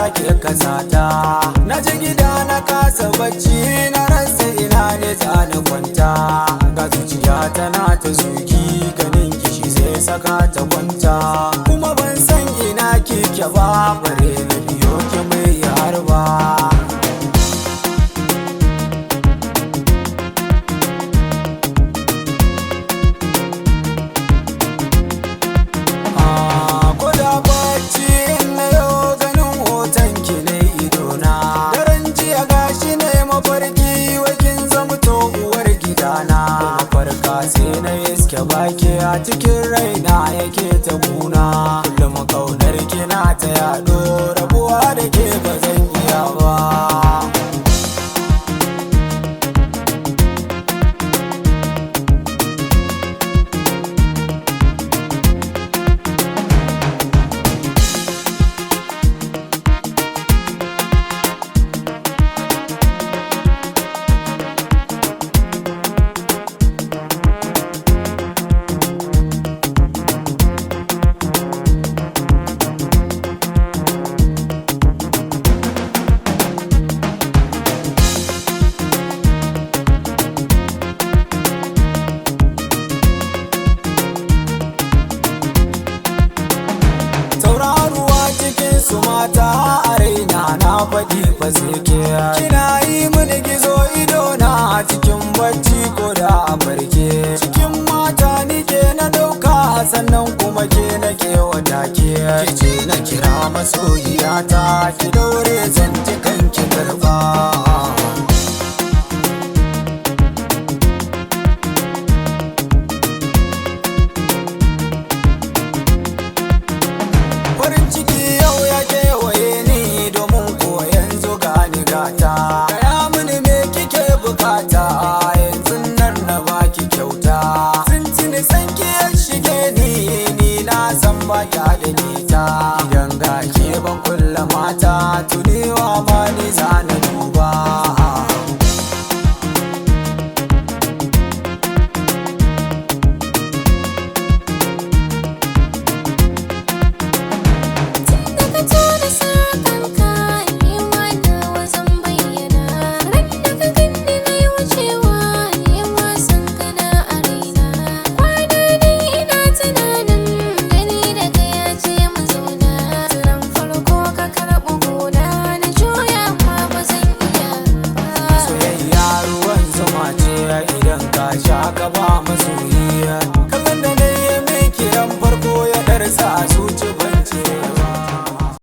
take kasata. Na ji gida na kasa bacci, na rasa ina ne za na kwanta. Ga zuciya tana ta zuki, ganin kishi zai saka ta kwanta. Kuma ban san ina kike ba, bare na biyo ki mai harba. Sai na iske baki a cikin raina yake ta kuna. Kullum kaunar kina ta yaɗo, rabuwa da ke ba zan iya ba. Su mata a raina na faɗi ba sai ke. Kina yi mini gizo ido na cikin bacci ko da a farke. Cikin mata ni ke na ɗauka, sannan kuma ke na ke wata ke. Kice na kira masoyiyata, ki daure zan ji kanki karɓa. Gaya mini me kike bukata, yanzu nan na baki kyauta. Sun ci ni san ki shige ni na san ba ki